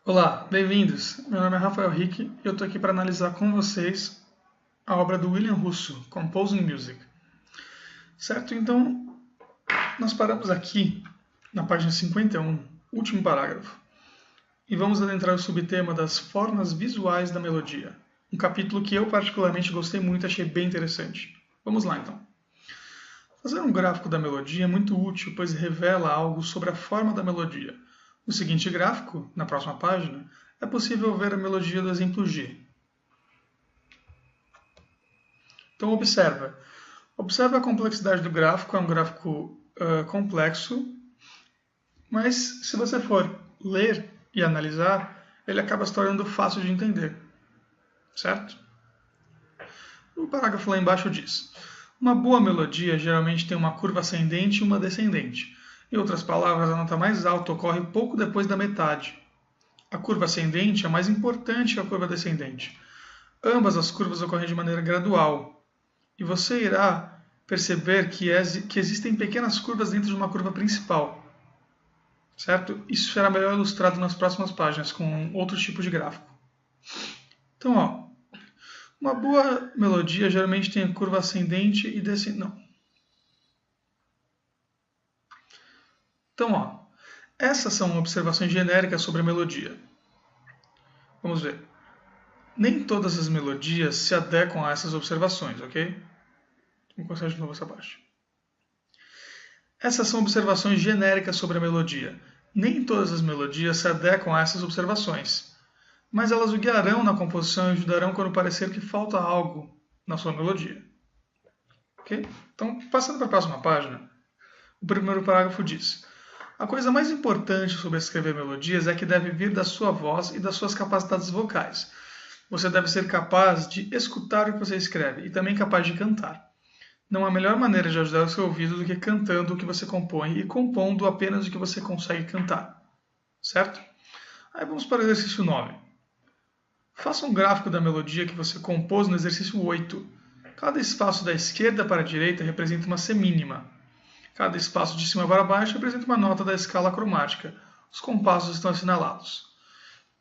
Olá, bem-vindos. Meu nome é Rafael Rick e eu estou aqui para analisar com vocês a obra do William Russo, Composing Music. Certo? Então, nós paramos aqui na página 51, último parágrafo, e vamos adentrar o subtema das formas visuais da melodia. Um capítulo que eu particularmente gostei muito e achei bem interessante. Vamos lá então. Fazer um gráfico da melodia é muito útil, pois revela algo sobre a forma da melodia. No seguinte gráfico, na próxima página, é possível ver a melodia do exemplo G. Então observa. Observa a complexidade do gráfico, é um gráfico complexo, mas se você for ler e analisar, ele acaba se tornando fácil de entender. Certo? O parágrafo lá embaixo diz: uma boa melodia geralmente tem uma curva ascendente e uma descendente. Em outras palavras, a nota mais alta ocorre pouco depois da metade. A curva ascendente é mais importante que a curva descendente. Ambas as curvas ocorrem de maneira gradual, e você irá perceber que existem pequenas curvas dentro de uma curva principal. Certo? Isso será melhor ilustrado nas próximas páginas, com outros tipos de gráfico. Então, ó, uma boa melodia geralmente tem a curva ascendente e descendente. Não. Então, ó, essas são observações genéricas sobre a melodia. Vamos ver. Nem todas as melodias se adequam a essas observações, ok? Vamos começar de novo essa parte. Essas são observações genéricas sobre a melodia. Nem todas as melodias se adequam a essas observações, mas elas o guiarão na composição e ajudarão quando parecer que falta algo na sua melodia. Ok? Então, passando para a próxima página, o primeiro parágrafo diz: a coisa mais importante sobre escrever melodias é que deve vir da sua voz e das suas capacidades vocais. Você deve ser capaz de escutar o que você escreve e também capaz de cantar. Não há melhor maneira de ajudar o seu ouvido do que cantando o que você compõe e compondo apenas o que você consegue cantar. Certo? Aí vamos para o exercício 9. Faça um gráfico da melodia que você compôs no exercício 8. Cada espaço da esquerda para a direita representa uma semínima. Cada espaço de cima para baixo representa uma nota da escala cromática. Os compassos estão assinalados.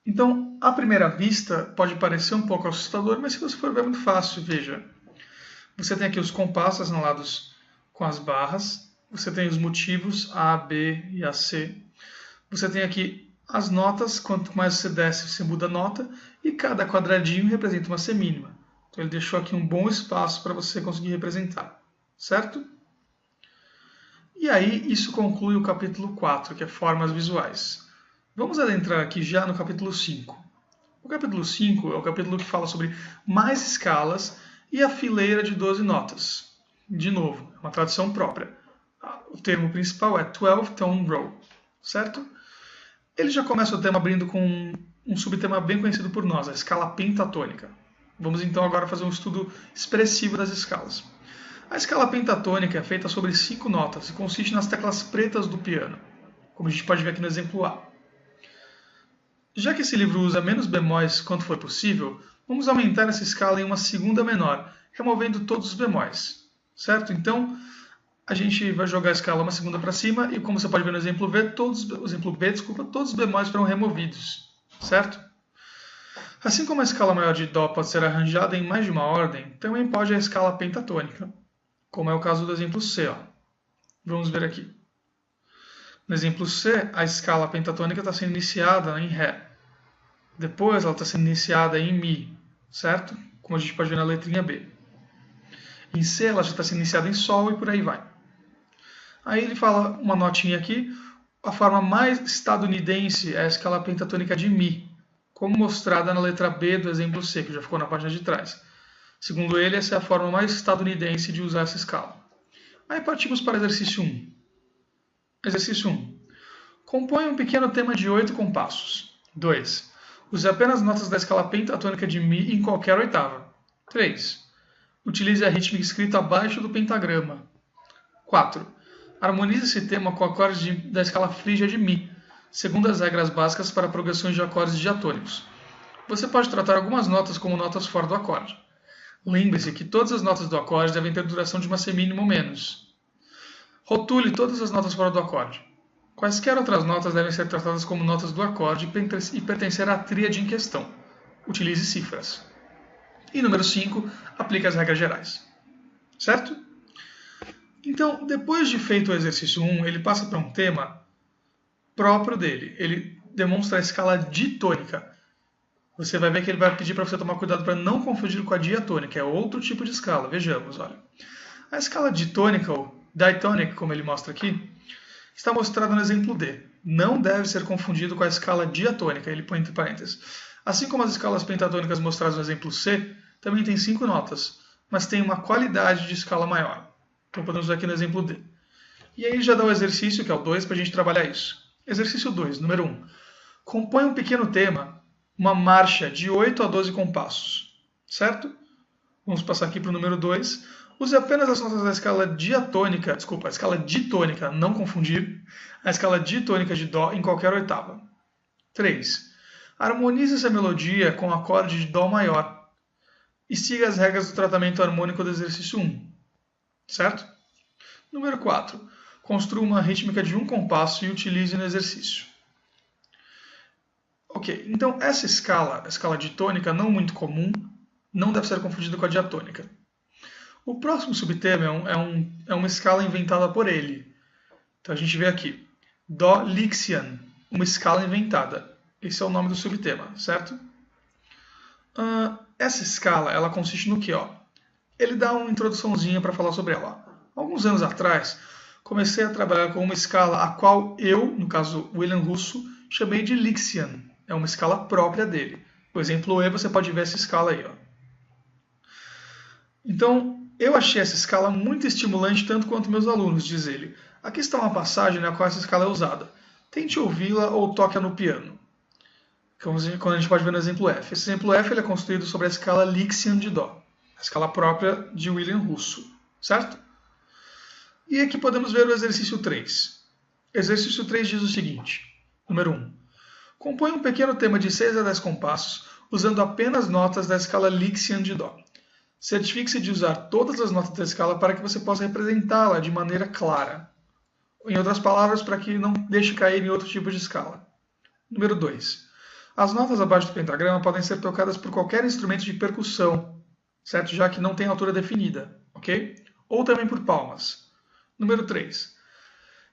Então, à primeira vista, pode parecer um pouco assustador, mas se você for ver, é muito fácil. Veja, você tem aqui os compassos assinalados com as barras, você tem os motivos A, B e a C, você tem aqui as notas, quanto mais você desce, você muda a nota, e cada quadradinho representa uma semínima. Então ele deixou aqui um bom espaço para você conseguir representar, certo? E aí, isso conclui o capítulo 4, que é formas visuais. Vamos adentrar aqui já no capítulo 5. O capítulo 5 é o capítulo que fala sobre mais escalas e a fileira de 12 notas. De novo, é uma tradução própria. O termo principal é 12-tone row, certo? Ele já começa o tema abrindo com um subtema bem conhecido por nós, a escala pentatônica. Vamos então agora fazer um estudo expressivo das escalas. A escala pentatônica é feita sobre 5 notas e consiste nas teclas pretas do piano, como a gente pode ver aqui no exemplo A. Já que esse livro usa menos bemóis quanto for possível, vamos aumentar essa escala em uma segunda menor, removendo todos os bemóis, certo? Então, a gente vai jogar a escala uma segunda para cima e, como você pode ver no exemplo B, todos os bemóis foram removidos, certo? Assim como a escala maior de Dó pode ser arranjada em mais de uma ordem, também pode a escala pentatônica, como é o caso do exemplo C. Ó. Vamos ver aqui. No exemplo C, a escala pentatônica está sendo iniciada em Ré. Depois ela está sendo iniciada em Mi, certo? Como a gente pode ver na letrinha B. Em C ela já está sendo iniciada em Sol e por aí vai. Aí ele fala uma notinha aqui. A forma mais estadunidense é a escala pentatônica de Mi, como mostrada na letra B do exemplo C, que já ficou na página de trás. Segundo ele, essa é a forma mais estadunidense de usar essa escala. Aí partimos para o exercício 1. Exercício 1. Compõe um pequeno tema de 8 compassos. 2. Use apenas notas da escala pentatônica de Mi em qualquer oitava. 3. Utilize a rítmica escrita abaixo do pentagrama. 4. Harmonize esse tema com acordes da escala frígia de Mi, segundo as regras básicas para progressões de acordes diatônicos. Você pode tratar algumas notas como notas fora do acorde. Lembre-se que todas as notas do acorde devem ter duração de uma semínima ou menos. Rotule todas as notas fora do acorde. Quaisquer outras notas devem ser tratadas como notas do acorde e pertencer à tríade em questão. Utilize cifras. E número 5, aplique as regras gerais. Certo? Então, depois de feito o exercício 1, ele passa para um tema próprio dele. Ele demonstra a escala ditônica. Você vai ver que ele vai pedir para você tomar cuidado para não confundir com a diatônica. É outro tipo de escala. Vejamos, olha. A escala ditônica, ou diatonic, como ele mostra aqui, está mostrada no exemplo D. Não deve ser confundido com a escala diatônica, ele põe entre parênteses. Assim como as escalas pentatônicas mostradas no exemplo C, também tem 5 notas, mas tem uma qualidade de escala maior. Então podemos ver aqui no exemplo D. E aí já dá o exercício, que é o 2, para a gente trabalhar isso. Exercício 2, número 1. Compõe um pequeno tema, uma marcha de 8 a 12 compassos. Certo? Vamos passar aqui para o número 2. Use apenas as notas da escala diatônica, a escala ditônica, não confundir, a escala ditônica de Dó em qualquer oitava. 3. Harmonize essa melodia com o acorde de Dó maior e siga as regras do tratamento harmônico do exercício 1. Certo? Número 4. Construa uma rítmica de um compasso e utilize no exercício. Ok, então essa escala, a escala ditônica, não muito comum, não deve ser confundida com a diatônica. O próximo subtema é uma escala inventada por ele. Então a gente vê aqui, Dó Lixian, uma escala inventada. Esse é o nome do subtema, certo? Essa escala, ela consiste no quê? Ele dá uma introduçãozinha para falar sobre ela. Alguns anos atrás, comecei a trabalhar com uma escala a qual eu, no caso William Russo, chamei de Lixian. É uma escala própria dele. Por exemplo, E, você pode ver essa escala aí. Então, eu achei essa escala muito estimulante, tanto quanto meus alunos, diz ele. Aqui está uma passagem na qual essa escala é usada. Tente ouvi-la ou toque-a no piano. Quando a gente pode ver no exemplo F. Esse exemplo F ele é construído sobre a escala Lixian de Dó, a escala própria de William Russo, certo? E aqui podemos ver o exercício 3. Exercício 3 diz o seguinte. Número 1. Compõe um pequeno tema de 6 a 10 compassos, usando apenas notas da escala Lixian de Dó. Certifique-se de usar todas as notas da escala para que você possa representá-la de maneira clara. Em outras palavras, para que não deixe cair em outro tipo de escala. Número 2. As notas abaixo do pentagrama podem ser tocadas por qualquer instrumento de percussão, certo? Já que não tem altura definida, ok? Ou também por palmas. Número 3.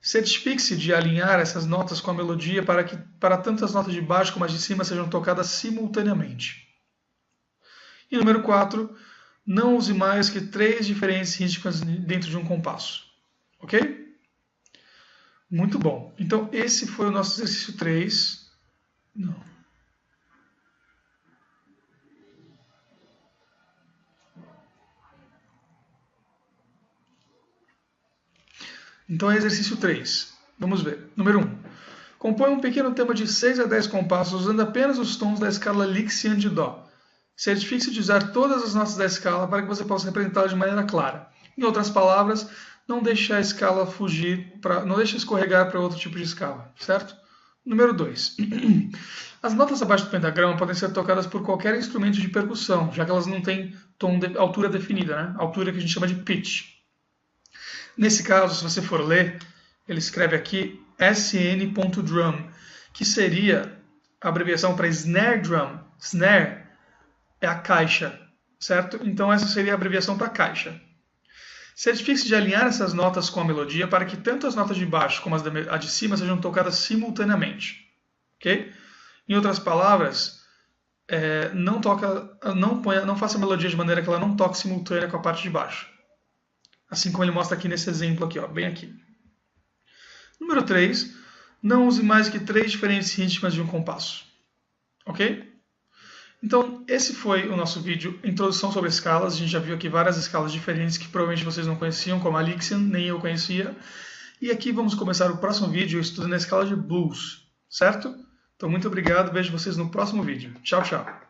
Certifique-se de alinhar essas notas com a melodia para tanto as notas de baixo como as de cima sejam tocadas simultaneamente. E número 4. Não use mais que 3 diferentes rítmicas dentro de um compasso. Ok? Muito bom. Então, esse foi o nosso exercício 3. Não. Então, é exercício 3. Vamos ver. Número 1. Compõe um pequeno tema de 6 a 10 compassos usando apenas os tons da escala Lixian de Dó. Certifique-se de usar todas as notas da escala para que você possa representá-la de maneira clara. Em outras palavras, não deixe a escala não deixe escorregar para outro tipo de escala, certo? Número 2. As notas abaixo do pentagrama podem ser tocadas por qualquer instrumento de percussão, já que elas não têm altura definida, né? Altura que a gente chama de pitch. Nesse caso, se você for ler, ele escreve aqui sn.drum, que seria a abreviação para snare drum. Snare é a caixa, certo? Então essa seria a abreviação para caixa. Certifique-se de alinhar essas notas com a melodia para que tanto as notas de baixo como as de cima sejam tocadas simultaneamente. Ok? Em outras palavras, não faça a melodia de maneira que ela não toque simultânea com a parte de baixo. Assim como ele mostra aqui nesse exemplo aqui, bem aqui. Número 3. Não use mais que 3 diferentes rítmicas de um compasso. Ok? Então, esse foi o nosso vídeo, introdução sobre escalas. A gente já viu aqui várias escalas diferentes que provavelmente vocês não conheciam, como a Lixian, nem eu conhecia. E aqui vamos começar o próximo vídeo estudando a escala de blues, certo? Então, muito obrigado, vejo vocês no próximo vídeo. Tchau, tchau!